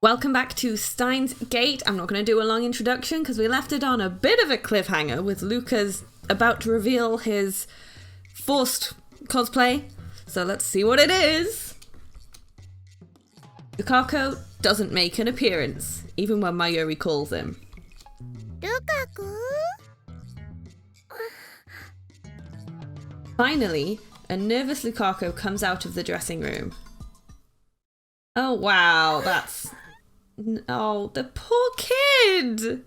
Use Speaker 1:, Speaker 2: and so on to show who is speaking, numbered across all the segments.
Speaker 1: Welcome back to Steins Gate. I'm not going to do a long introduction because we left it on a bit of a cliffhanger with Luka's about to reveal his forced cosplay. So let's see what it is. Lukako doesn't make an appearance, even when Mayuri calls him.
Speaker 2: Lukaku?
Speaker 1: Finally, a nervous Lukako comes out of the dressing room. Oh wow, that's... Oh, the poor kid!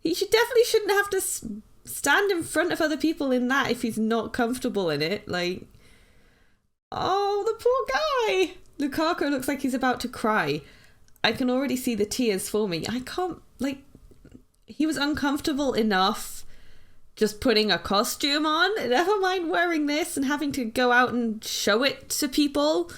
Speaker 1: He definitely shouldn't have to stand in front of other people in that if he's not comfortable in it. Like, oh, the poor guy! Lukako looks like he's about to cry. I can already see the tears forming. I can't, like, he was uncomfortable enough just putting a costume on. Never mind wearing this and having to go out and show it to people.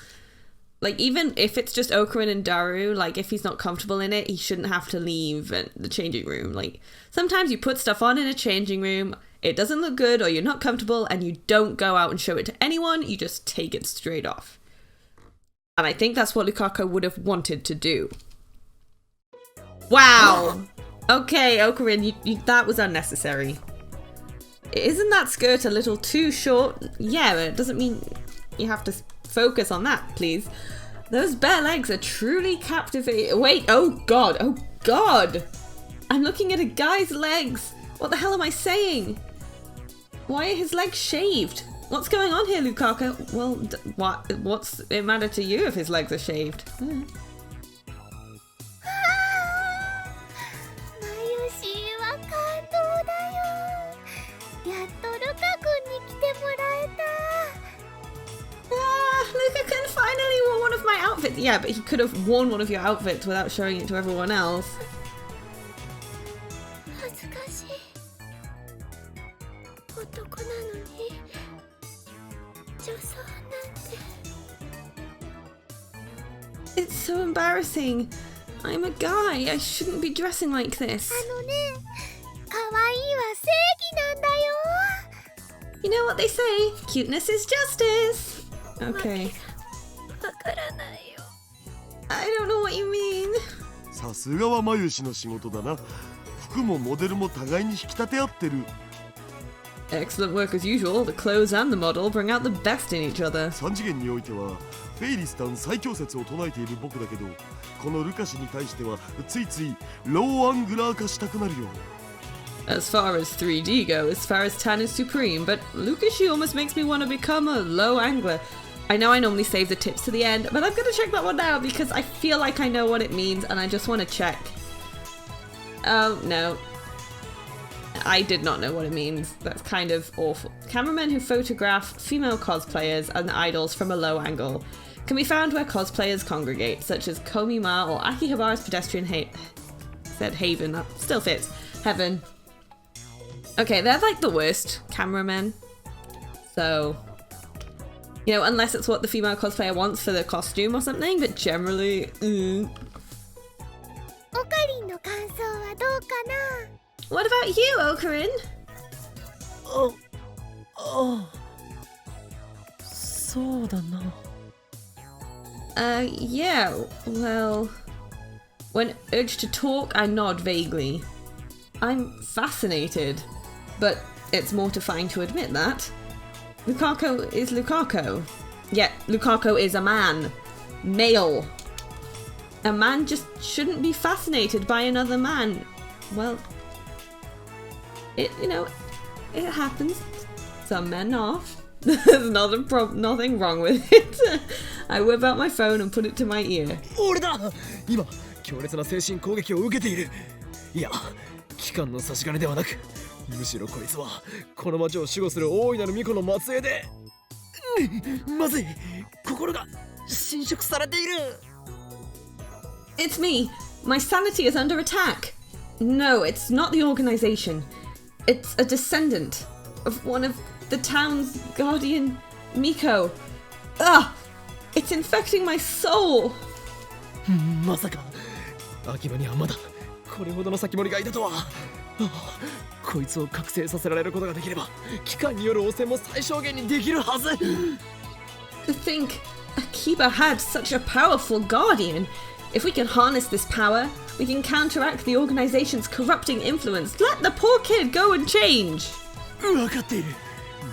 Speaker 1: Like, even if it's just Okurin and Daru, like, if he's not comfortable in it, he shouldn't have to leave the changing room. Like, sometimes you put stuff on in a changing room, it doesn't look good, or you're not comfortable, and you don't go out and show it to anyone, you just take it straight off. And I think that's what Lukako would have wanted to do. Wow! Okay, Okurin, that was unnecessary. Isn't that skirt a little too short? Yeah, but it doesn't mean you have to focus on that, please. Those bare legs are truly captivating. Wait, oh god! I'm looking at a guy's legs. What the hell am I saying? Why are his legs shaved? What's going on here, Lukako? Well, what's it matter to you if his legs are shaved? Luka finally wore one of my outfits. Yeah, but he could have worn one of your outfits without showing it to everyone else. It's so embarrassing. I'm a guy. I shouldn't be dressing like this. You know what they say? Cuteness is justice. Okay. I don't know what you mean.
Speaker 3: さすがは眉師の仕事だな。服もモデルも互いに引き立て合ってる。
Speaker 1: Excellent work as usual. The clothes and the model bring out the best in each other.
Speaker 3: 3次元においてはフェイリスタン最強説を唱えている僕だけど、このルカ氏に対してはついついローアングラー化したくなるよ。
Speaker 1: As far as 3D go, as far as Tan is supreme, but Lukashi almost makes me want to become a low angler. I know I normally save the tips to the end, but I'm going to check that one now because I feel like I know what it means and I just want to check. Oh, no. I did not know what it means. That's kind of awful. Cameramen who photograph female cosplayers and idols from a low angle can be found where cosplayers congregate, such as Komima or Akihabara's pedestrian haven. That still fits. Heaven. Okay, they're like the worst cameramen. So, you know, unless it's what the female cosplayer wants for the costume or something, but generally, What about you, Okurin? Yeah, well, when urged to talk, I nod vaguely. I'm fascinated, but it's mortifying to admit that. Lukako is Lukako. Yet, Lukako is a man. Male. A man just shouldn't be fascinated by another man. Well, it happens. Some men are. There's nothing wrong with it. I whip out my phone and put it to my ear.
Speaker 4: 今、強烈な精神攻撃を受けている。いや、機関の差し金ではなく、むしろこいつはこの町を守護する大いなる巫女の末裔で、まずい、心が侵食されている。
Speaker 1: It's me. My sanity is under attack. No, it's not the organization. It's a descendant of one of the town's guardian, Miko. Ugh! It's infecting my soul.
Speaker 4: まさか、秋葉にはまだこれほどの先森がいたとは。こいつを覚醒させられることができれば、機関による汚染も最小限にできるはず。
Speaker 1: To think Akiba had such a powerful guardian. If we can harness this power, we can counteract the organization's corrupting influence. Let the poor kid go and change.
Speaker 4: 分かっている。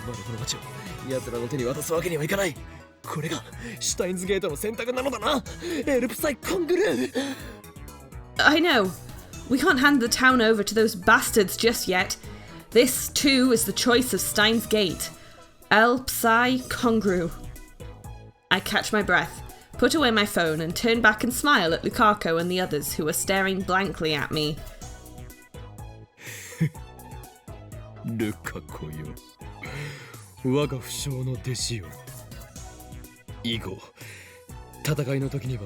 Speaker 4: まだこの街を奴らの手に渡すわけにはいかない。これがシュタインズゲートの選択なのだな。エルプサイコングルー。
Speaker 1: I know. We can't hand the town over to those bastards just yet. This, too, is the choice of Steins Gate. El Psi Congru. I catch my breath, put away my phone, and turn back and smile at Lukako and the others who are staring blankly at me.
Speaker 4: ルカコよ、我が不肖の弟子よ。以後、戦いの時には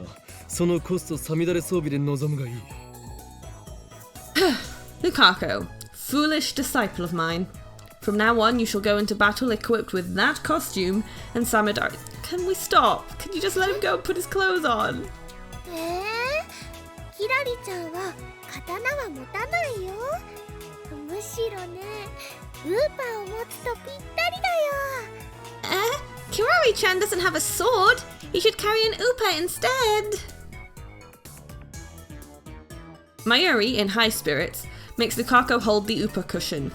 Speaker 4: そのコストさみだれ装備で臨むがいい。
Speaker 1: Lukako, foolish disciple of mine. From now on, you shall go into battle equipped with that costume and Samadari. Can we stop? Can you just let him go and put his clothes on?
Speaker 2: キラリちゃんは刀は持たないよ。むしろね、ウーパーを持つとぴったりだよ。
Speaker 1: Kirari-chan doesn't have a sword. He should carry an upa instead. Mayuri, in high spirits, makes Lukako hold the upa cushion.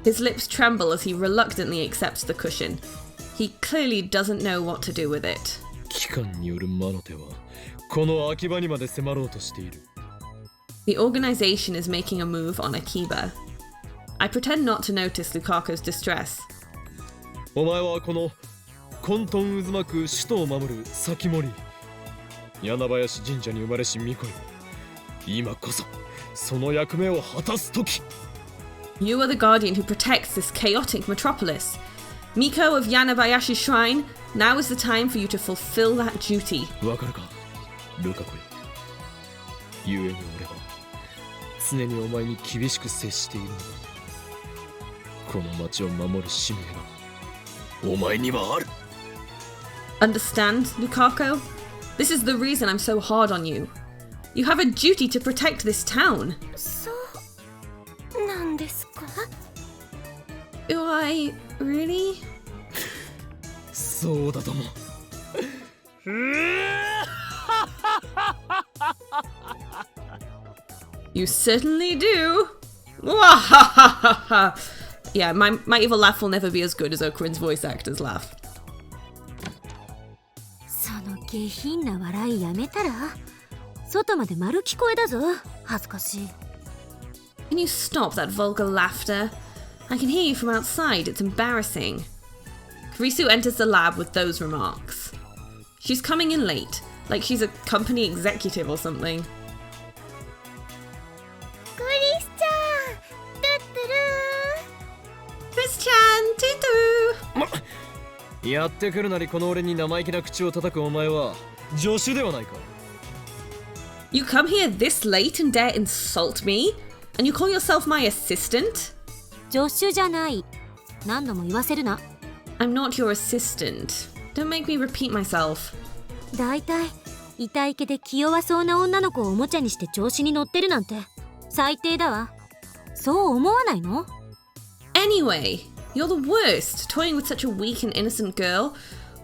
Speaker 1: His lips tremble as he reluctantly accepts the cushion. He clearly doesn't know what to do with it.
Speaker 4: 機関による魔の手はこの秋葉にまで迫ろうとしている。
Speaker 1: The organization is making a move on Akiba. I pretend not to notice Lukako's distress.
Speaker 4: お前はこの混沌渦巻く首都を守る先森。柳林神社に生まれし巫女よ。今こそその役目を果たす時。
Speaker 1: You are the guardian who protects this chaotic metropolis. Miko of Yanabayashi Shrine, now is the time for you to fulfill that duty.
Speaker 4: わかるか、ルカコよ。故に俺は常にお前に厳しく接しているのだ。この町を守る使命がお前にはある。
Speaker 1: Understand, Lukako? This is the reason I'm so hard on you. You have a duty to protect this town.
Speaker 2: そうなんですか？
Speaker 1: Do I really?
Speaker 4: そうだとも。
Speaker 1: You certainly do. Yeah, my evil laugh will never be as good as Okurin's voice actor's laugh.
Speaker 2: その下品な笑いやめたら、外まで丸聞こえだぞ。恥ずかしい。
Speaker 1: Can you stop that vulgar laughter? I can hear you from outside. It's embarrassing. Kurisu enters the lab with those remarks. She's coming in late, like she's a company executive or something.
Speaker 2: クリスちゃん、トゥットゥルー。
Speaker 1: Chris-chan, Tutu!
Speaker 4: やってくるなりこの俺に生意気な口を叩くお前は助手ではないか。
Speaker 1: You come here this late and dare insult me? And you call yourself my assistant?
Speaker 2: 助手じゃない。何度も言わせるな。
Speaker 1: I'm not your assistant. Don't make me repeat myself.
Speaker 2: だいたい痛い毛で気弱そうな女の子をおもちゃにして調子に乗ってるなんて最低だわ。そう思わないの？
Speaker 1: Anyway, you're the worst, toying with such a weak and innocent girl.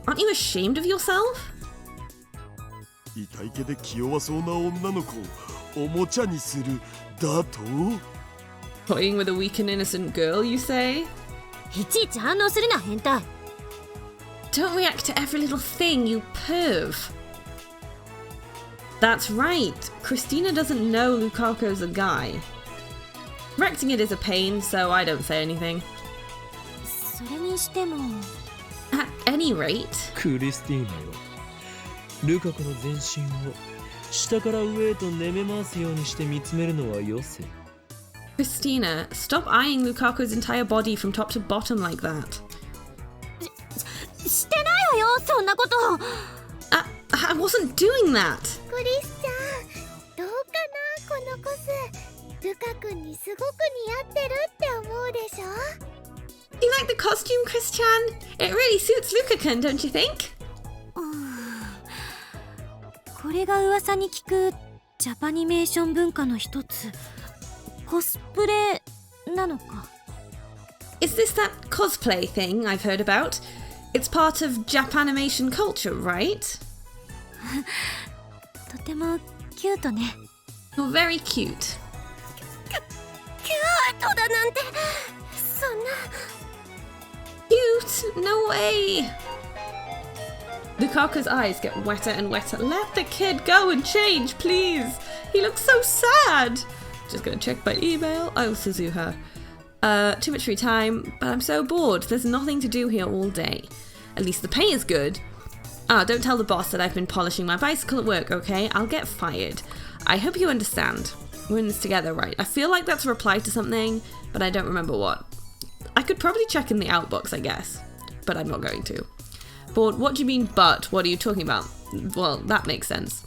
Speaker 1: Aren't you ashamed of yourself?
Speaker 3: 痛い毛で気弱そうな女の子をおもちゃにするだと？
Speaker 1: Toying with a weak and innocent girl, you say?
Speaker 2: いちいち反応するな、変態。
Speaker 1: Don't react to every little thing, you perv. That's right. Christina doesn't know Lukako's a guy. Correcting it is a pain, so I don't say anything.
Speaker 2: それにしても
Speaker 1: At any rate,
Speaker 4: クリスティーナよ、ルカコの全身を下から上へと寝め回すようにして見つめるのはよせ。
Speaker 1: Christina, stop eyeing Lukako's entire body from top to bottom like that.
Speaker 2: してないわよ、そんなこと。
Speaker 1: I wasn't doing that.
Speaker 2: クリスちゃん、どうかな、このコス。ルカ君にすごく似合ってるって思うでしょ？
Speaker 1: You like the costume, Chris-chan? It really suits Luka-kun, don't you think?
Speaker 2: これが噂に聞くジャパニメーション文化の一つ、コスプレなのか。
Speaker 1: Is this that cosplay thing I've heard about? It's part of Japanimation culture, right?
Speaker 2: とてもキュートね。
Speaker 1: You're very cute.
Speaker 2: キュートだなんて、そんな。
Speaker 1: Cute? No way! Lukako's eyes get wetter and wetter. Let the kid go and change, please! He looks so sad! Just gonna check my email. Oh, Suzuha. Too much free time, but I'm so bored. There's nothing to do here all day. At least the pay is good. Ah, don't tell the boss that I've been polishing my bicycle at work, okay? I'll get fired. I hope you understand. We're in this together, right? I feel like that's a reply to something, but I don't remember what. I could probably check in the outbox, I guess, but I'm not going to. But what do you mean, but? What are you talking about? Well, that makes sense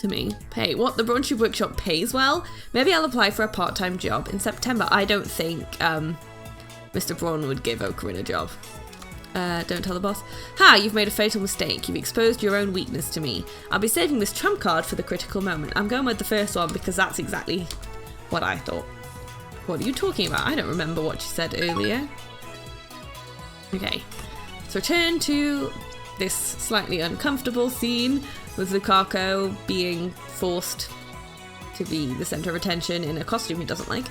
Speaker 1: to me. Hey, what? The Brunchy Workshop pays well? Maybe I'll apply for a part-time job in September. I don't think Mr. Braun would give Ocarina a job. Don't tell the boss. Ha, you've made a fatal mistake. You've exposed your own weakness to me. I'll be saving this trump card for the critical moment. I'm going with the first one because that's exactly what I thought. What are you talking about? I don't remember what you said earlier. Okay. So return to this slightly uncomfortable scene with Lukako being forced to be the center of attention in a costume he doesn't like.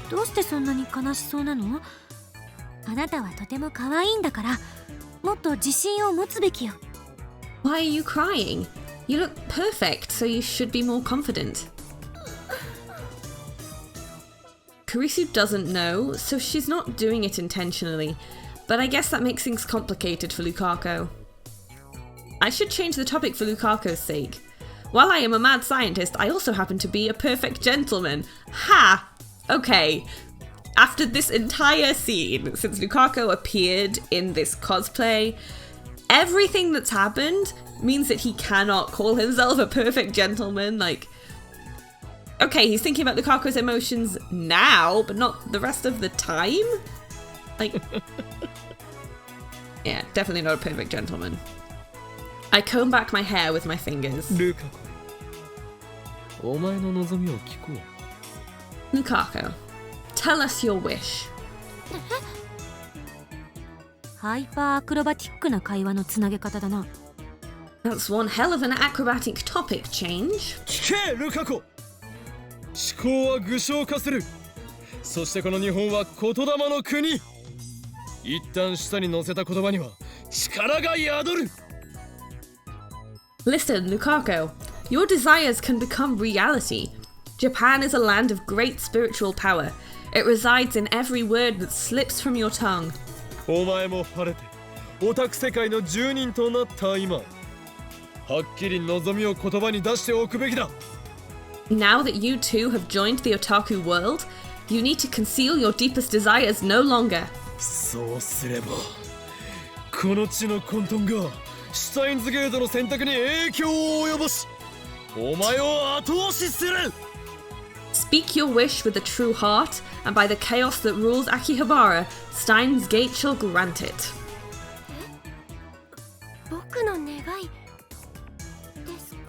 Speaker 2: どうしてそんなに悲しそうなの？あなたはとても可愛いんだから、もっと自信を持つべきよ。
Speaker 1: Why are you crying? You look perfect, so you should be more confident. Kurisu doesn't know, so she's not doing it intentionally. But I guess that makes things complicated for Lukako. I should change the topic for Lukako's sake. While I am a mad scientist, I also happen to be a perfect gentleman. Ha! Okay. After this entire scene, since Lukako appeared in this cosplay, everything that's happened means that he cannot call himself a perfect gentleman. Like, okay, he's thinking about Lukako's emotions now, but not the rest of the time? Like, yeah, definitely not a perfect gentleman. I comb back my hair with my fingers. Lukako, tell us your wish.
Speaker 2: ハイパーアクロバティックな会話のつなげ方だな。
Speaker 1: That's one hell of an acrobatic topic change.
Speaker 4: 聞けルカコ、思考は具象化する。そしてこの日本は言霊の国。一旦下に乗せた言葉には力が宿る。
Speaker 1: Listen, Lukako, your desires can become reality. Japan is a land of great spiritual power. It resides in every word that slips from your tongue.
Speaker 4: お前も晴れてオタク世界の住人となった今、はっきり望みを言葉に出しておくべきだ。
Speaker 1: Now that you too have joined the otaku world, you need to conceal your deepest desires no longer.
Speaker 4: そうすればこの地の混沌がシュタインズゲートの選択に影響を及ぼし、お前を後押しする。
Speaker 1: Speak your wish with a true heart, and by the chaos that rules Akihabara, Steins Gate shall grant it.
Speaker 2: 僕の願いですか？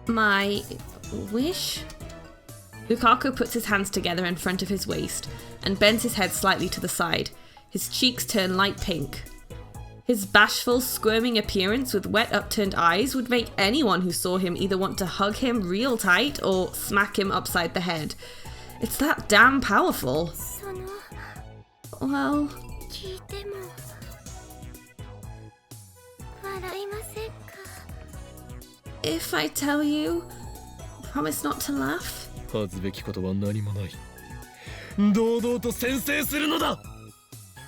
Speaker 1: My wish? Lukaku puts his hands together in front of his waist and bends his head slightly to the side. His cheeks turn light pink. His bashful, squirming appearance with wet upturned eyes would make anyone who saw him either want to hug him real tight or smack him upside the head. It's that damn powerful.
Speaker 2: その
Speaker 1: Well,
Speaker 2: 聞いても笑いませんか？
Speaker 1: if I tell you, promise not to laugh?
Speaker 4: 恥ずべきことは何もない。堂々と宣誓するのだ。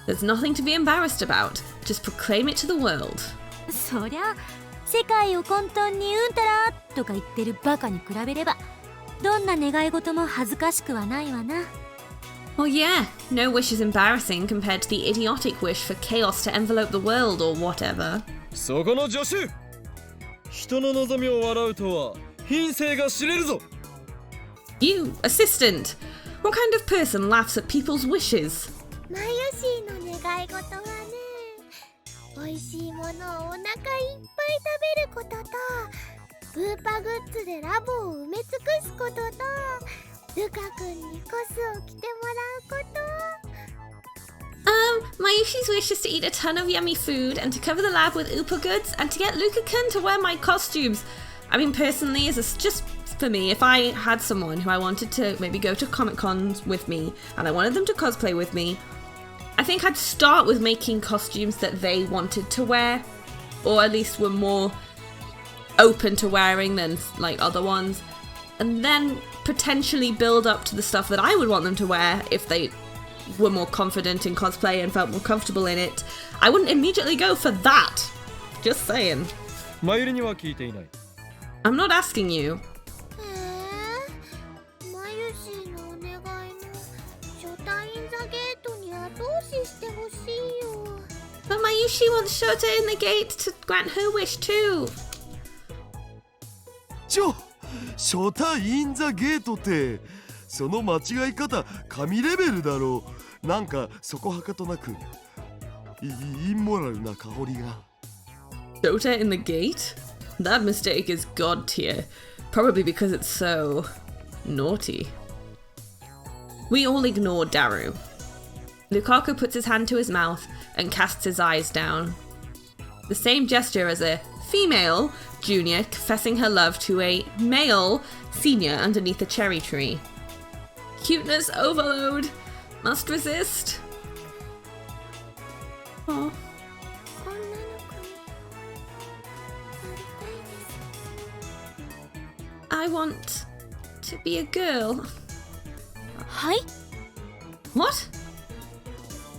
Speaker 1: There's nothing to be embarrassed about. Just proclaim it to the world.
Speaker 2: そりゃ世界を混沌にうんたらとか言ってるバカに比べれば、どんな願い事も恥ずかしくはないわな。
Speaker 1: Well, yeah, no wish is embarrassing compared to the idiotic wish for chaos to envelope the world or whatever.
Speaker 4: そこの助手、人の望みを笑うとは品性が知れるぞ。
Speaker 1: You, assistant! What kind of person laughs at people's wishes?
Speaker 2: マユシーの願い事はね、美味しいものをお腹いっぱい食べることと、ウーパグッズでラボを埋め尽くすことと、ルカ君にコスを着てもらうこと。
Speaker 1: Mayushi's wish is to eat a ton of yummy food and to cover the lab with Upa goods and to get Luka-kun to wear my costumes. I mean, personally, just for me, if I had someone who I wanted to maybe go to Comic-Cons with me and I wanted them to cosplay with me, I think I'd start with making costumes that they wanted to wear, or at least were more open to wearing than like other ones, and then potentially build up to the stuff that I would want them to wear if they were more confident in cosplay and felt more comfortable in it. I wouldn't immediately go for that. Just saying.
Speaker 4: マユリには聞いていない。
Speaker 1: I'm not asking you.
Speaker 2: マユシーのお願いもショタインザゲートに後押ししてほしいよ。
Speaker 1: But Mayushi wants Shota in the gate to grant her wish too.
Speaker 3: 初対インザゲートってその間違い方神レベルだろう。なんかそこはかとなくインモラルな香りが。
Speaker 1: Shota in the gate? That mistake is god tier. Probably because it's so naughty. We all ignore Daru. Lukaku puts his hand to his mouth and casts his eyes down. The same gesture as a female junior confessing her love to a male senior underneath a cherry tree. Cuteness overload. Must resist. Oh.
Speaker 2: 女の子になりたいです。
Speaker 1: I want to be a girl.
Speaker 2: はい。
Speaker 1: What?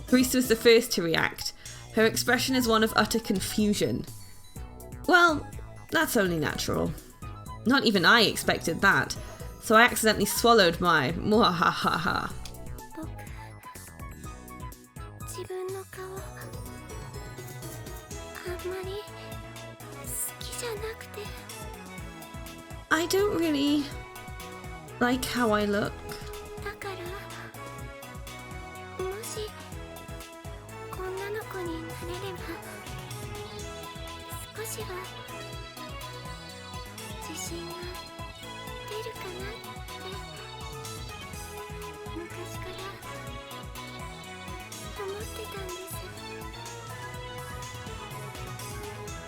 Speaker 1: Teresa was the first to react. Her expression is one of utter confusion. Well, that's only natural. Not even I expected that, so I accidentally swallowed my mwahahaha.
Speaker 2: 僕、自分の顔あんまり好きじゃなくて。
Speaker 1: I don't really like how I look.
Speaker 2: だからもし女の子になれれば少しは自信が出るかなって昔から思ってたんです。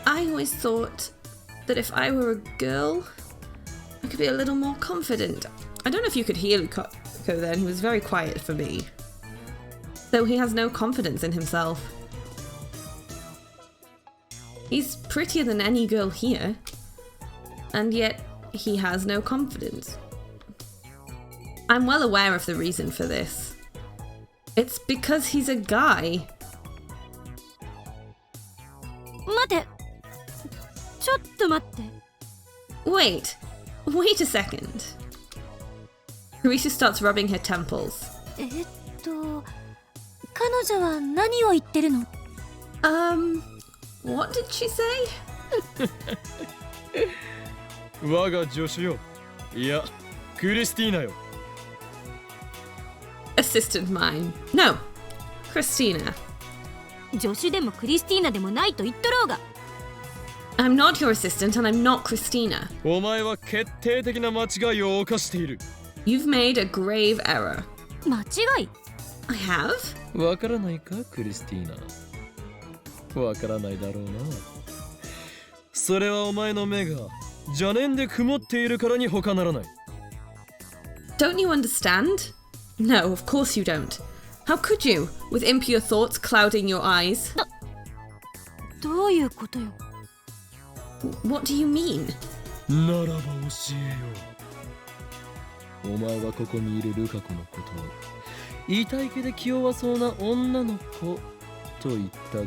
Speaker 1: I always thought that if I were a girl, I could be a little more confident. I don't know if you could hear Lukako then, he was very quiet for me. Though he has no confidence in himself. He's prettier than any girl here, and yet he has no confidence. I'm well aware of the reason for this. It's because he's a guy.
Speaker 2: 待て、ちょっと待って。
Speaker 1: Wait a second. Teresa starts rubbing her temples.
Speaker 2: 彼女は何を言ってるの？
Speaker 1: What did she say?
Speaker 4: 我が助手よ。いや、クリスティーナよ。
Speaker 1: Assistant mine. No, Christina.
Speaker 2: 助手でもクリスティーナでもないと言っとろうが。
Speaker 1: I'm not your assistant and I'm not Christina.
Speaker 4: お前は決定的な間違いを犯している。
Speaker 1: You've made a grave error.
Speaker 2: 間違い？
Speaker 1: I have?
Speaker 4: わからないか、クリスティーナ。わからないだろうな。それはお前の目が邪念で曇っているからに他ならない。
Speaker 1: Don't you understand? No, of course you don't. How could you, with impure thoughts clouding your eyes?
Speaker 2: どういうことよ？
Speaker 1: What do you mean?
Speaker 4: ならば教えよう。お前はここにいるルカ子のことを痛い気で気弱そうな女の子と言ったが。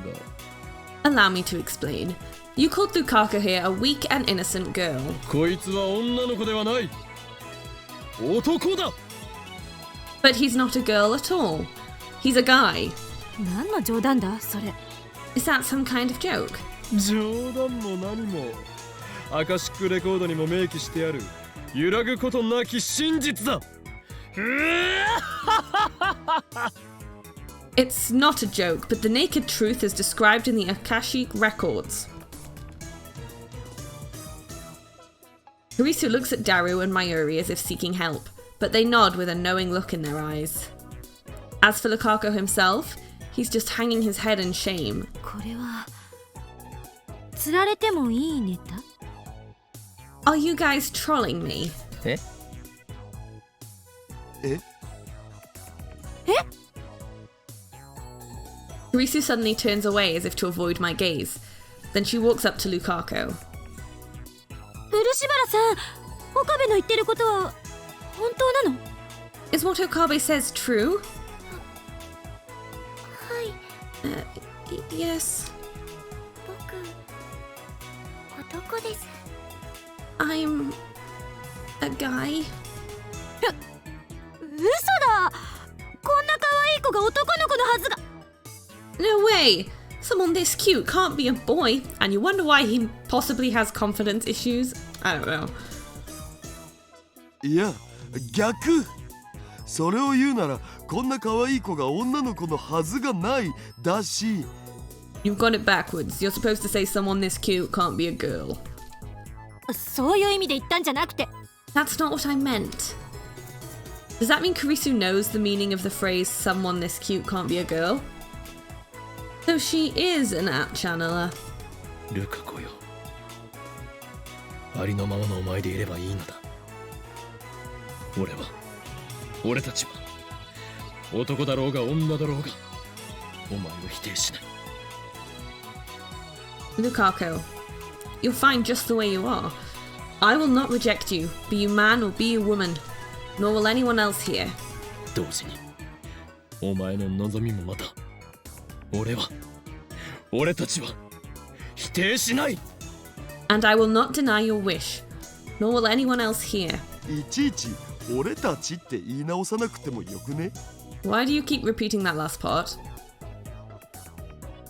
Speaker 1: Allow me to explain. You called Lukaku here a weak and innocent girl.
Speaker 4: こいつは女の子ではない。男だ。
Speaker 1: But he's not a girl at all. He's a guy.
Speaker 2: 何の冗談だそれ？
Speaker 1: Is that some kind of joke?
Speaker 4: 冗談も何もアカシックレコードにも明記してある揺らぐことなき真実だ。
Speaker 1: It's not a joke, but the naked truth is described in the Akashic records. Harisu looks at Daru and Mayuri as if seeking help, but they nod with a knowing look in their eyes. As for Lukaku himself, He's just hanging his head in shame.
Speaker 2: これは釣られてもいいネタ？
Speaker 1: Are you guys trolling me?
Speaker 4: え？
Speaker 3: え？
Speaker 1: Kurisu suddenly turns away as if to avoid my gaze. Then she walks up to Lukako.
Speaker 2: 漆原さん、岡部の言ってることは本当なの？
Speaker 1: Is what Okabe says true?
Speaker 2: はい、
Speaker 1: Yes.
Speaker 2: 僕、男です。
Speaker 1: I'm a guy.
Speaker 2: 嘘だ！こんな可愛い子が男の子のはずが。
Speaker 1: No way! Someone this cute can't be a boy, and you wonder why he possibly has confidence issues? I don't know.
Speaker 3: いや、逆。それを言うなら、こんな可愛い子が女の子のはずがないだし。
Speaker 1: You've got it backwards. You're supposed to say someone this cute can't be a girl.
Speaker 2: そういう意味で言ったんじゃなくて。
Speaker 1: That's not what I meant. Does that mean Kurisu knows the meaning of the phrase someone this cute can't be a girl? So she is an app channeler.
Speaker 4: ルカ子よ。ありのままのお前でいればいいのだ。俺たちは男だろうが女だろうがお前を否定しない。
Speaker 1: Lukako, you're fine just the way you are. I will not reject you, be you man or be you woman, nor will anyone else here.
Speaker 4: 同時にお前の望みもまた俺たちは否定しない。
Speaker 1: And I will not deny your wish, nor will anyone else here.
Speaker 3: いちいち俺たちって言い直さなくてもよくね？
Speaker 1: Why do you keep repeating that last part?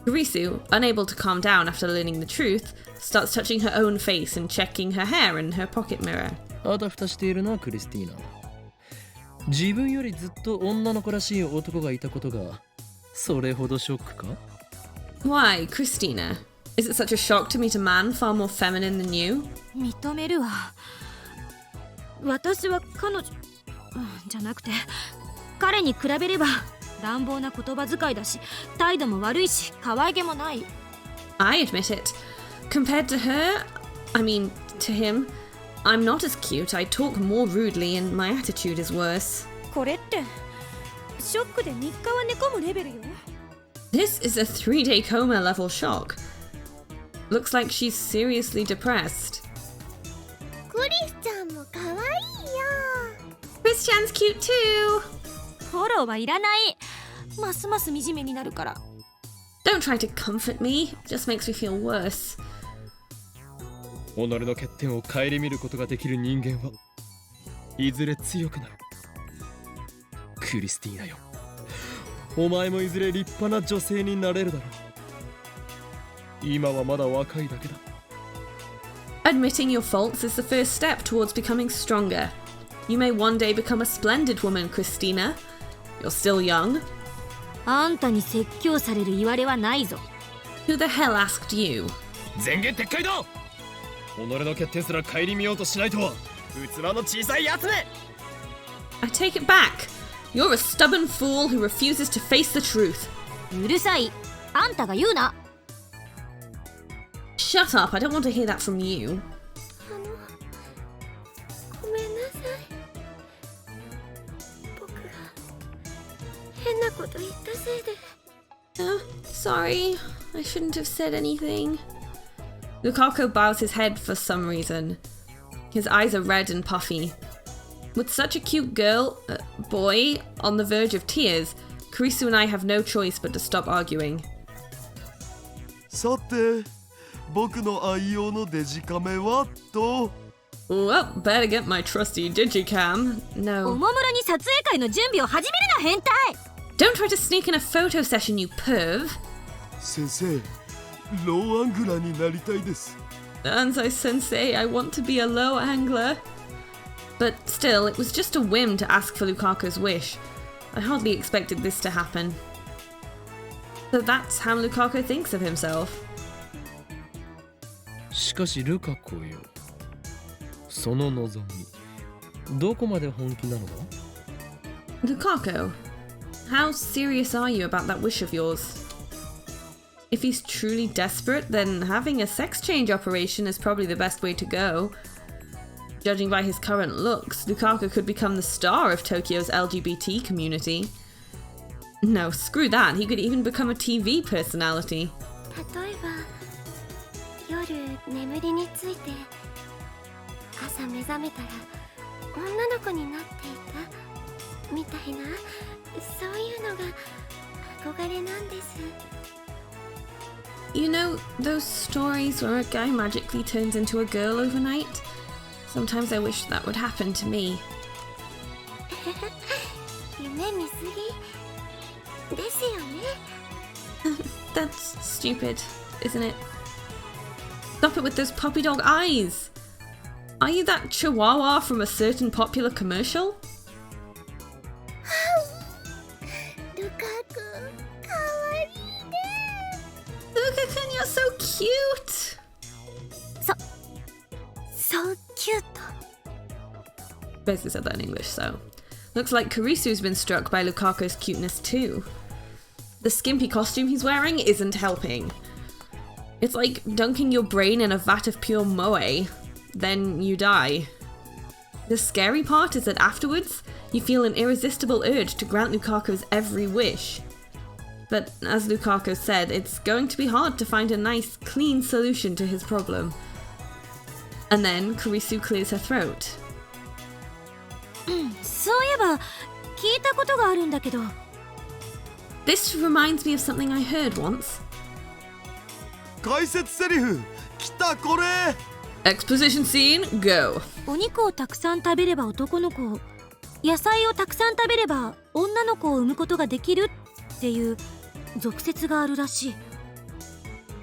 Speaker 1: Kurisu, unable to calm down after learning the truth, starts touching her own face and checking her hair and her pocket mirror.
Speaker 4: あたふたしているな、クリスティーナ。自分よりずっと女の子らしい男がいたことがそれほどショックか？
Speaker 1: Why, Christina? Is it such a shock to meet a man far more feminine than you?
Speaker 2: 認めるわ。私は彼女、じゃなくて彼に比べれば乱暴な言葉遣いだし、態度も悪いし、可愛げもない。
Speaker 1: I admit it. Compared to her, I mean, to him, I'm not as cute. I talk more rudely and my attitude is worse.
Speaker 2: これってショックで3日は寝込むレベルよ。
Speaker 1: This is a 3-day coma level shock. Looks like she's seriously depressed.
Speaker 2: クリスちゃんも可愛いよ。
Speaker 1: Christian's cute too!
Speaker 2: フォローはいらない。ますます惨めになるから。
Speaker 1: Don't try to comfort me. It just makes me feel worse.
Speaker 4: 己の欠点を顧みることができる人間はいずれ強くなる。クリスティーナよ、お前もいずれ立派な女性になれるだろう。今はまだ若いだけだ。
Speaker 1: Admitting your faults is the first step towards becoming stronger. You may one day become a splendid woman, Christina. You're still young.
Speaker 2: あんたに説教される言われはないぞ。
Speaker 1: Who the hell asked you?
Speaker 4: 前言撤回だ。己の欠点すら顧みようとしないとは器の小さいやつめ。
Speaker 1: I take it back. You're a stubborn fool who refuses to face the truth.
Speaker 2: うるさい。あんたが言うな。
Speaker 1: Shut up, I don't want to hear that from you.
Speaker 2: ごめんなさい。僕が変なこと言ったせいで。
Speaker 1: Sorry, I shouldn't have said anything. Lukako bows his head for some reason. His eyes are red and puffy. With such a cute boy, on the verge of tears, Kurisu and I have no choice but to stop arguing.
Speaker 3: さて、僕の愛用のデジカメはと。
Speaker 1: Well, better get my trusty digicam.
Speaker 2: お
Speaker 1: No.
Speaker 2: もむろに撮影会の準備を始めるな、変態。
Speaker 1: Don't try to sneak in a photo session, you perv.
Speaker 3: 先生、ローアングラーになりたいです。
Speaker 1: Anzai sensei, I want to be a low angler. But still, it was just a whim to ask for Lukako's wish. I hardly expected this to happen. So that's how Lukako thinks of himself.
Speaker 4: しかしルカ子よ、その望みどこまで本気なのだ？
Speaker 1: Lukako, How serious are you about that wish of yours? If he's truly desperate, then having a sex change operation is probably the best way to go. Judging by his current looks, Lukaku could become the star of Tokyo's LGBT community. No, screw that, he could even become a TV personality.
Speaker 2: 例えば夜眠りについて朝目覚めたら女の子になっていたみたいなそういうのが憧れなんです。
Speaker 1: You know, those stories where a guy magically turns into a girl overnight? Sometimes I wish that would happen to me.
Speaker 2: 夢見すぎですよね。
Speaker 1: That's stupid, isn't it? Stop it with those puppy dog eyes! Are you that chihuahua from a certain popular commercial?
Speaker 2: ルカ君かわいいね。
Speaker 1: Luka-kun, you're so cute!
Speaker 2: So cute.
Speaker 1: Basically said that in English, so. Looks like Kurisu's been struck by Lukako's cuteness too. The skimpy costume he's wearing isn't helping. It's like dunking your brain in a vat of pure moe, then you die. The scary part is that afterwards, you feel an irresistible urge to grant Lukaku's every wish. But as Lukaku said, it's going to be hard to find a nice, clean solution to his problem. And then Kurisu clears her throat.
Speaker 2: そういえば聞いたことがあるんだけど。
Speaker 1: This reminds me of something I heard once.
Speaker 3: 解説セリフ来たこれ
Speaker 1: Exposition scene, go.
Speaker 2: お肉をたくさん食べれば男の子を、野菜をたくさん食べれば女の子を産むことができるっていう俗説があるらしい。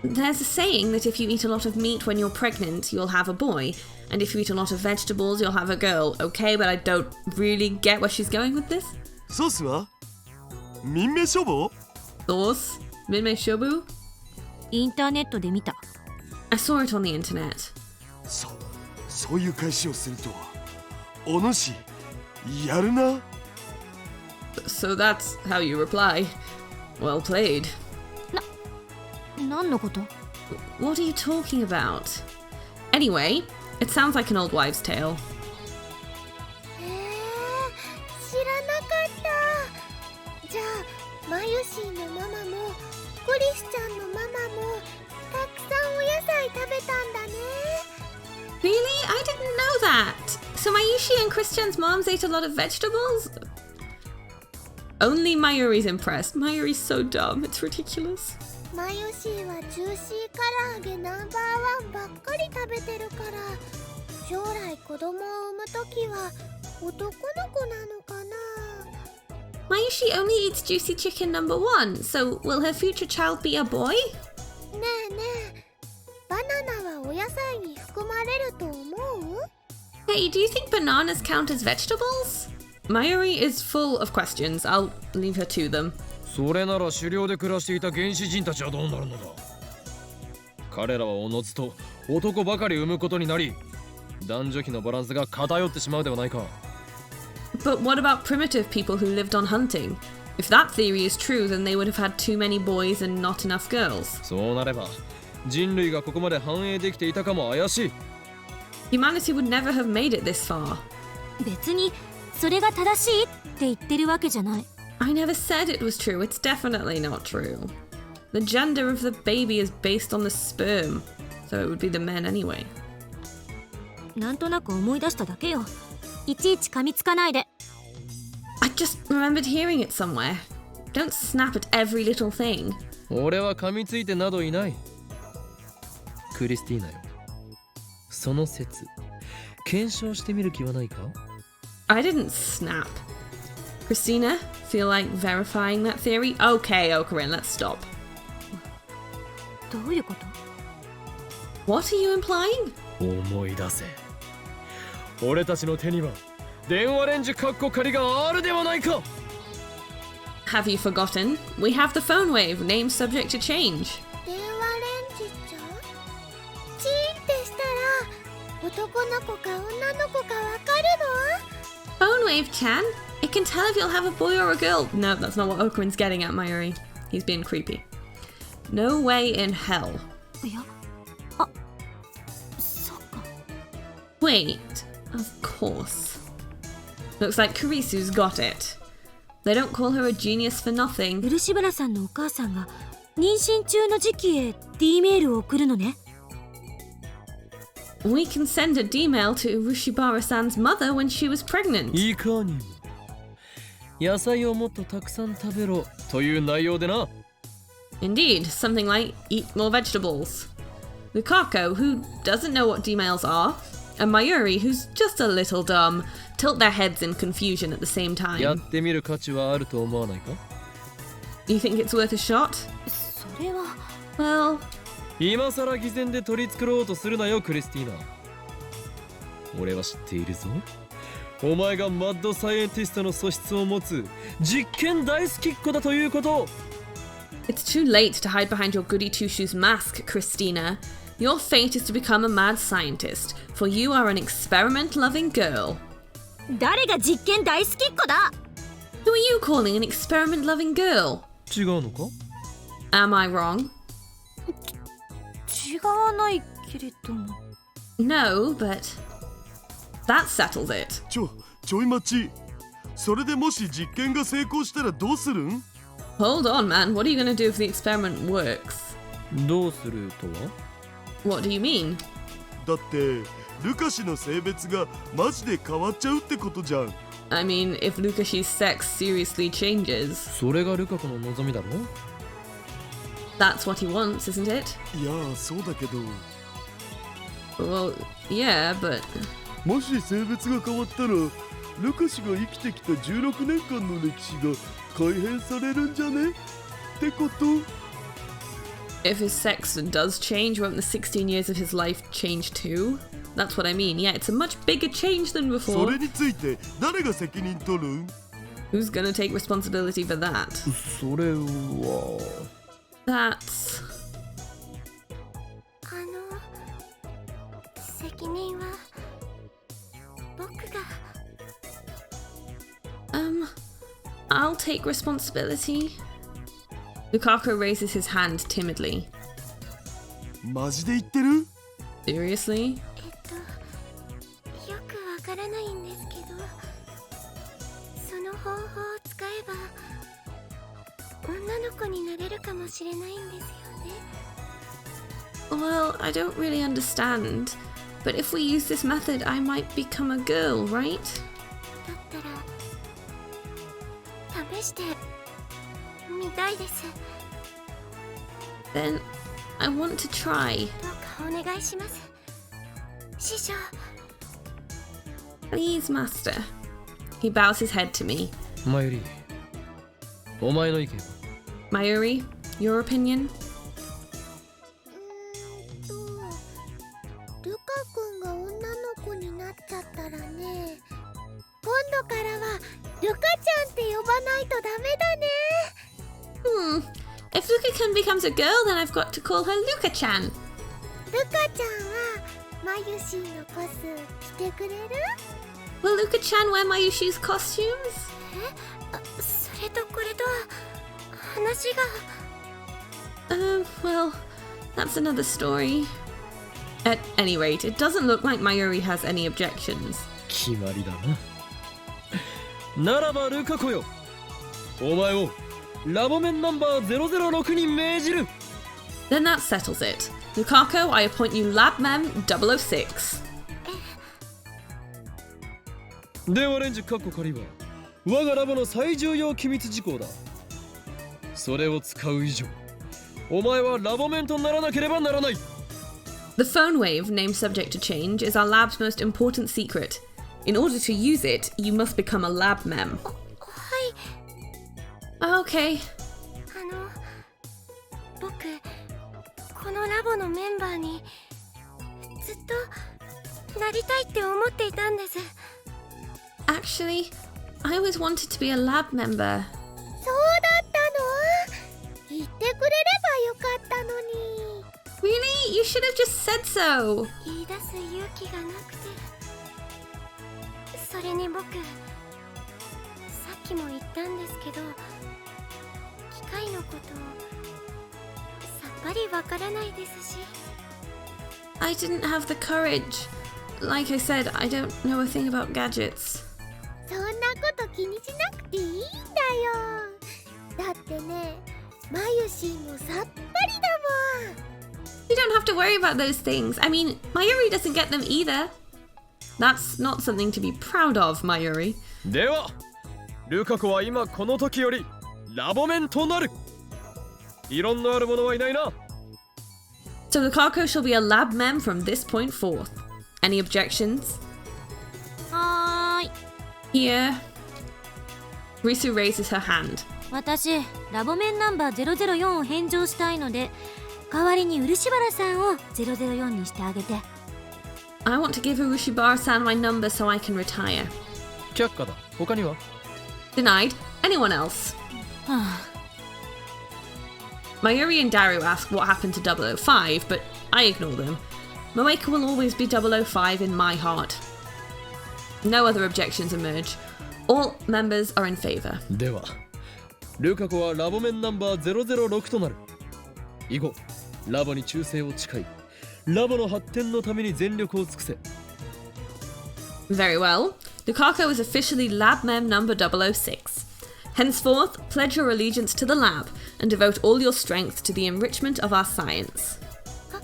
Speaker 1: There's a saying that if you eat a lot of meat when you're pregnant, you'll have a boy. And if you eat a lot of vegetables, you'll have a girl. Okay, but I don't really get where she's going with this.
Speaker 3: ソースは民名処方
Speaker 1: Sauce? Minmei shobu?
Speaker 2: インターネットで見た。
Speaker 1: I saw it on the internet.
Speaker 3: そういう返しをするとはお主やるな
Speaker 1: So that's how you reply. Well played.
Speaker 2: 何のこと？
Speaker 1: What are you talking about? Anyway, it sounds like an old wives' tale.
Speaker 2: 知らなかった。じゃあマユシーのママもクリスちゃんのママもたくさんお野菜食べたんだね。
Speaker 1: Really? I didn't know that. So Mayushi and Christian's moms ate a lot of vegetables? Only Mayuri's impressed. Mayuri's so dumb. It's ridiculous.
Speaker 2: マユシーはジューシー唐揚げナンバーワンばっかり食べてるから将来子供を産むときは男の子なのかな。
Speaker 1: Mayushi only eats juicy chicken number 1, so will her future child be a boy?
Speaker 2: ねえねえ、バナナはお野菜に含まれると思う？
Speaker 1: Hey, do you think bananas count as vegetables? Mayuri is full of questions. I'll leave her to them.
Speaker 4: それなら狩猟で暮らしていた原始人たちはどうなるのだ。彼らはおのずと男ばかり産むことになり、男女比のバランスが偏ってしまうではないか。
Speaker 1: But what about primitive people who lived on hunting? If that theory is true, then they would have had too many boys and not enough girls.
Speaker 4: そうなれば人類がここまで繁栄できていたかも怪しい。
Speaker 1: Humanity would never have made it this far.
Speaker 2: 別にそれが正しいって言ってるわけじゃない。
Speaker 1: I never said it was true. It's definitely not true. The gender of the baby is based on the sperm, so it would be the men anyway.
Speaker 2: なんとなく思い出しただけよ。いちいち噛みつかないで。
Speaker 1: I just remembered hearing it somewhere. Don't snap at every little thing.
Speaker 4: 俺は噛みついてなどいない。クリスティーナよ。その説、検証してみる気はないか？
Speaker 1: I didn't snap. Christina, feel like verifying that theory? Okay, Okarin, let's stop.
Speaker 2: どういうこと？
Speaker 1: What are you implying?
Speaker 4: 思い出せ。俺たちの手には電話レンジカッコ仮があるではないか。
Speaker 1: Have you forgotten? We have the phone wave, name subject to change.
Speaker 2: 電話レンジちゃん？チーンってしたら男の子か女の子かわかるの？
Speaker 1: Phone wave, Chan? It can tell if you'll have a boy or a girl. No, that's not what Okurin's getting at, Mayuri. He's being creepy. No way in hell.
Speaker 2: いや、あ、そっか。
Speaker 1: Wait, of course. Looks like Kurisu's got it. They don't call her a genius for nothing.
Speaker 2: 漆原さんのお母さんが妊娠中の時期へ D メールを送るのね。
Speaker 1: We can send a D-mail to Urushibara-san's mother when she was pregnant.
Speaker 4: いかにも野菜をもっとたくさん食べろという内容でな。
Speaker 1: Indeed, something like eat more vegetables. Lukako, who doesn't know what D-mails are, and Mayuri, who's just a little dumb, tilt their heads in confusion at the same
Speaker 4: や
Speaker 1: time.
Speaker 4: ってみる価値はあると思わないか？
Speaker 1: You think it's worth a shot?
Speaker 2: それは。
Speaker 1: Well,
Speaker 4: 今さら偽善で取り繕おうとするなよクリスティーナ。俺は知っているぞ。お前がマッドサイエンティストの素質を持つ実験大好きっ子だということ。
Speaker 1: it's too late to hide behind your goody two-shoes mask, Christina. Your fate is to become a mad scientist, for you are an experiment-loving girl.
Speaker 2: 誰が実験大好きっ子だ。
Speaker 1: Who are you calling an experiment-loving girl?
Speaker 4: 違うのか？
Speaker 1: Am I wrong?
Speaker 2: 違わないけれども。
Speaker 1: No, but that settles it.
Speaker 3: ちょい待ち。それでもし実験が成功したらどうするん？
Speaker 1: Hold on, man. What are you going to do if the experiment works?
Speaker 4: どうするとは？
Speaker 1: What do you mean?
Speaker 3: だってルカ氏の性別がマジで変わっちゃうってことじゃん。
Speaker 1: I mean, if Lukashi's sex seriously changes,
Speaker 4: それがルカ子の望みだろ？
Speaker 1: that's what he wants, isn't it?
Speaker 3: いやそうだけど、
Speaker 1: Well, yeah, but
Speaker 3: もし性別が変わったらルカ氏が生きてきた16年間の歴史が改変されるんじゃねってこと。
Speaker 1: if his sex does change, won't the 16 years of his life change too? That's what I mean. Yeah, it's a much bigger change than
Speaker 3: そ
Speaker 1: before.
Speaker 3: れについて誰が責任取るん？
Speaker 1: Who's gonna take responsibility for that?
Speaker 4: それは
Speaker 1: That's...
Speaker 2: 責任は僕が。
Speaker 1: I'll take responsibility. Lukako raises his hand timidly.
Speaker 3: マジで言ってる？
Speaker 1: Seriously?
Speaker 2: よくわからないんですけど、その方法を使えば女の子になれるかもしれないんですよね。
Speaker 1: Well, I don't really understand. But if we use this method, I might become a girl, right?
Speaker 2: だったら試してみたいです。
Speaker 1: Then I want to try.
Speaker 2: どうかお願いします。師匠。
Speaker 1: Please, master. He bows his head to me.
Speaker 4: マユリ、お前の意見は？
Speaker 1: Mayuri, your opinion?
Speaker 2: ルカ君が女の子になっちゃったらね、今度からはルカちゃんって呼ばないとダメだね。
Speaker 1: If Luka-chan becomes a girl, then I've got to call her Luka-chan.
Speaker 2: ルカちゃんはマユシーのコス着てくれる？
Speaker 1: Will Luka-chan wear Mayushi's costumes?
Speaker 2: それとこれと話が。
Speaker 1: Well, that's another story. At any rate, it doesn't look like Mayuri has any objections.
Speaker 4: 決まりだな。ならばルカ子よ、お前をラボメンナンバー006に命じる。
Speaker 1: Then that settles it. Lukako, I appoint you Lab Mem 006.
Speaker 4: ではレンジカッコ仮は我がラボの最重要機密事項だ。それを使う以上、お前はラボメンとならなければならない。
Speaker 1: The phone wave, named subject to change, is our lab's most important secret. In order to use it, you must become a lab mem.
Speaker 2: はい。
Speaker 1: Okay.
Speaker 2: 僕このラボのメンバーにずっとなりたいって思っていたんです。
Speaker 1: Actually, I always wanted to be a lab member.
Speaker 2: そうだったの？言ってくれればよかったのに。
Speaker 1: Really? You should have just said so.
Speaker 2: 言い出す勇気がなくて。それに僕きも言ったんですけど、機械のことさっぱりわからないですし。
Speaker 1: I didn't have the courage. Like I said, I don't know a thing about gadgets.
Speaker 2: そんなこと気にしなくていいんだよ。だってね、マユシーもさっぱりだもん。
Speaker 1: You don't have to worry about those things. I mean, Mayuri doesn't get them either. That's not something to be proud of, Mayuri.
Speaker 4: ではルカ子は今この時よりラボメンとなる。異論のある者はいないな。
Speaker 1: So Lukako shall be a lab mem from this point forth. Any objections?
Speaker 5: はーい。
Speaker 1: Here. Risu raises her hand.
Speaker 5: 私ラボメンナンバー004を返上したいので、代わりに漆原さんを004にしてあげて。
Speaker 1: I want to give Urushibara-san my number so I can retire.
Speaker 4: 却下だ。他には？
Speaker 1: Denied. Anyone else?
Speaker 5: は
Speaker 1: Mayuri and Daru ask what happened to 005, but I ignore them. Moeka will always be 005 in my heart. No other objections emerge. All members are in favour.
Speaker 4: ではルカ子はラボメンナンバー006となる。以後ラボに忠誠を誓い、ラボの発展のために全力を尽くせ。
Speaker 1: Very well. Lukako is officially Lab Mem number 006. Henceforth, pledge your allegiance to the lab and devote all your strength to the enrichment of our science.
Speaker 2: はい、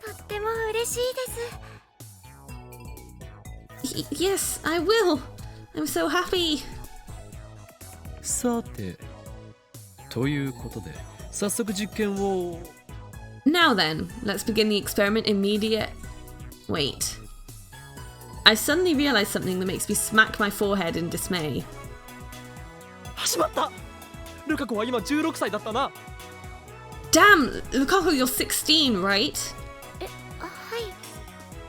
Speaker 2: とっても嬉しいです。
Speaker 1: Yes, I will. I'm so happy.
Speaker 4: さてということで早速実験を。
Speaker 1: Now then, let's begin the experiment immediate. Wait. I suddenly realised something that makes me smack my forehead in dismay.
Speaker 4: 始まった。ルカ子は今16歳だったな。
Speaker 1: Damn, Lukaku, you're 16, right?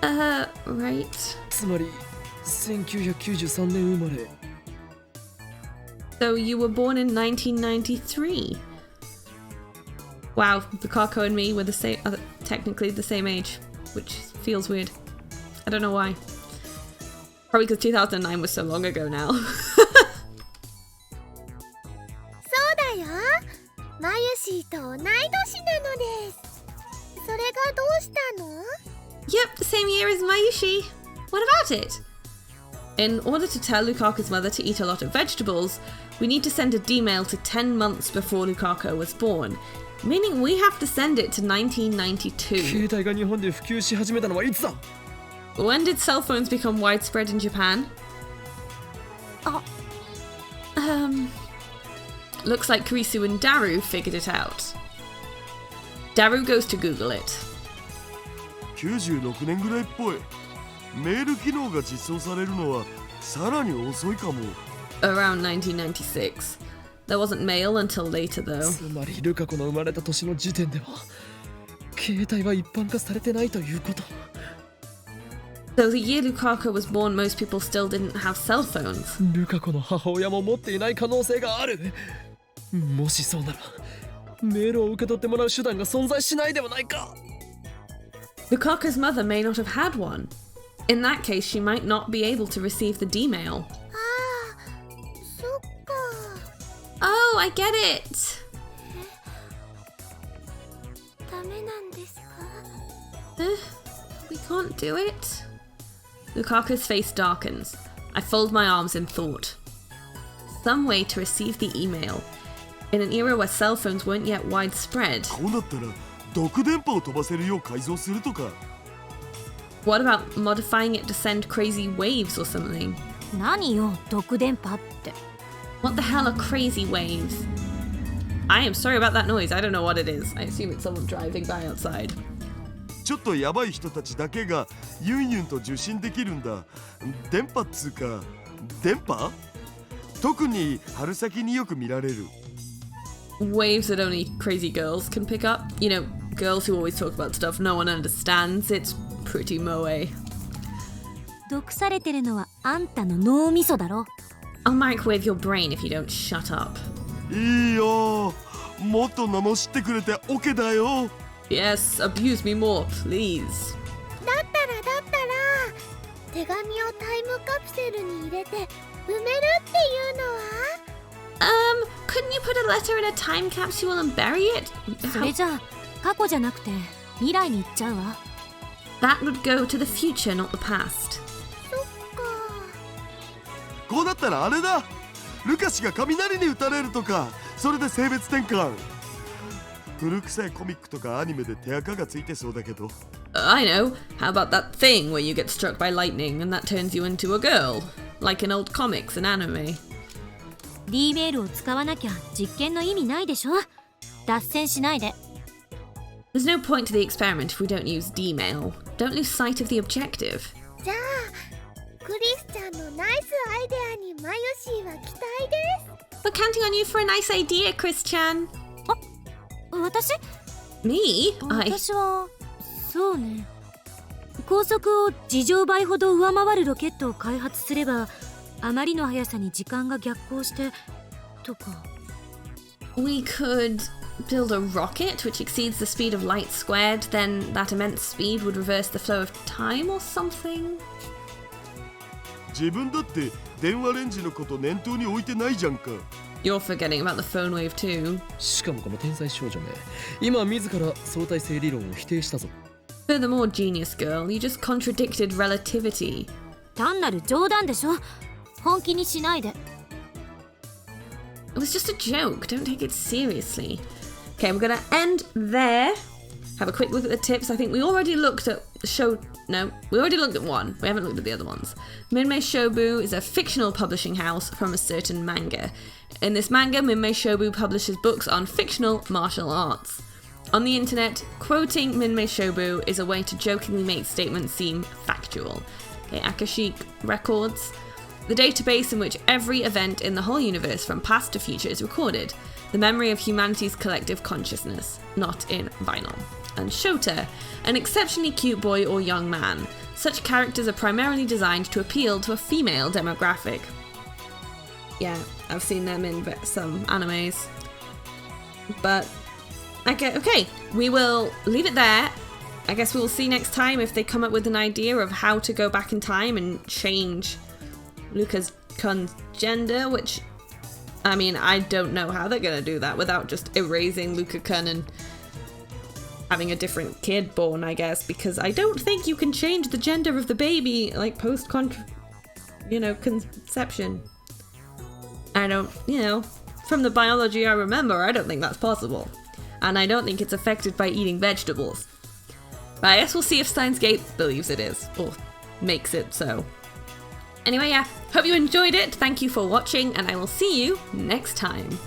Speaker 2: はい。
Speaker 1: Right.
Speaker 4: つまり1993年生まれ。
Speaker 1: So you were born in 1993. Wow, Lukaku and me were the same, technically the same age, which feels weird. I don't know why. Probably because 2009 was so long ago now.
Speaker 2: そうだよ。マユシーと同い年なのです。それがどうしたの？
Speaker 1: Yep, the same year as Mayushi. What about it? In order to tell Lukaku's mother to eat a lot of vegetables, we need to send a D-mail to 10 months before Lukaku was born, meaning we have to send it to 1992.
Speaker 4: 携帯が日本で普及し始めたのはいつだ？
Speaker 1: When did cell phones become widespread in Japan? Looks like Kurisu and Daru figured it out. Daru goes to Google it.
Speaker 3: 96年ぐらいっぽい。メール機能が実装されるのはさらに遅いかも。
Speaker 1: Around 1996. There wasn't mail until later though.
Speaker 4: つまりルカ子の生まれた年の時点では携帯は一般化されてないということ。
Speaker 1: So the year Lukaku was born, most people still didn't have cell phones.
Speaker 4: ルカ子の母親も持っていない可能性がある。もしそうならメールを受け取ってもらう手段が存在しないではないか。
Speaker 1: Lukaku's mother may not have had one. In that case, she might not be able to receive the D-mail.
Speaker 2: ああ、そっか。
Speaker 1: Oh, I get it!
Speaker 2: ダメなんですか？
Speaker 1: We can't do it? Lukaku's face darkens. I fold my arms in thought. Some way to receive the email. In an era where cell phones weren't yet widespread.
Speaker 3: こうなったら毒電波を飛ばせるよう改造するとか。
Speaker 1: What about modifying it to send crazy waves or something?
Speaker 5: 何よ毒電波って。
Speaker 1: What the hell are crazy waves? I am sorry about that noise. I don't know what it is. I assume it's someone driving by outside.
Speaker 3: ちょっとヤバい人たちだけがユンユンと受信できるんだ。電波っつうか電波？特に春先によく見られる。
Speaker 1: Waves that only crazy girls can pick up. You know, girls who always talk about stuff no one understands. It's pretty moe.
Speaker 5: 毒されてるのはあんたの脳みそだろ。
Speaker 1: I'll microwave your brain if you don't shut up.
Speaker 3: いいよ。もっと罵ってくれて OK だよ。
Speaker 1: Yes, abuse me more, please.
Speaker 2: だったら手紙をタイムカプセルに入れて埋めるっていうのは？
Speaker 1: Couldn't you put a letter in a time capsule and bury it?
Speaker 5: それじゃあ過去じゃなくて未来に行っちゃうわ。
Speaker 1: That would go to the future, not the past.
Speaker 2: そっか。
Speaker 3: こうなったらあれだ、ルカ氏が雷に打たれるとか、それで性別転換。古臭いコミックとかアニメで手垢がついてそうだけど。
Speaker 1: I know. How about that thing where you get struck by lightning and that turns you into a girl? Like in old comics and anime.
Speaker 5: D メールを使わなきゃ実験の意味ないでしょ。脱線しないで。
Speaker 1: There's no point to the experiment if we don't use D-mail. Don't lose sight of the objective.
Speaker 2: じゃあクリスちゃんのナイスアイデアにマユシーは期待です。
Speaker 1: We're counting on you for a nice idea, Chris-chan.
Speaker 5: 私？
Speaker 1: Me?
Speaker 5: 私はそうね。高速を事情倍ほど上回るロケットを開発すれば、あまりの速さに時間が逆行してとか。
Speaker 1: We could build a rocket which exceeds the speed of light squared, then that immense speed would reverse the flow of time or something?
Speaker 3: 自分だって電話レンジのこと念頭に置いてないじゃんか。
Speaker 1: You're forgetting about the phone wave too.
Speaker 4: しかもこの天才少女ね、今自ら相対性理論を否定したぞ。
Speaker 1: Furthermore, genius girl, you just contradicted relativity.
Speaker 5: 単なる冗談でしょ。本気にしないで。
Speaker 1: It was just a joke, don't take it seriously. Okay, we're gonna end there. Have a quick look at the tips. I think we already looked at we already looked at one. We haven't looked at the other ones. Minmei Shobu is a fictional publishing house from a certain manga. In this manga, Minmei Shobu publishes books on fictional martial arts. On the internet, quoting Minmei Shobu is a way to jokingly make statements seem factual. Okay, Akashic Records, the database in which every event in the whole universe from past to future is recorded, the memory of humanity's collective consciousness, not in vinyl. And Shota, an exceptionally cute boy or young man. Such characters are primarily designed to appeal to a female demographic. Yeah, I've seen them in some animes. But, okay, we will leave it there. I guess we will see next time if they come up with an idea of how to go back in time and change Luka's gender, which, I mean, I don't know how they're gonna do that without just erasing Luka-kun and having a different kid born, I guess, because I don't think you can change the gender of the baby, like, conception. I don't, from the biology I remember, I don't think that's possible. And I don't think it's affected by eating vegetables. But I guess we'll see if Steins believes it is, or makes it so. Anyway, yeah, hope you enjoyed it, thank you for watching, and I will see you next time.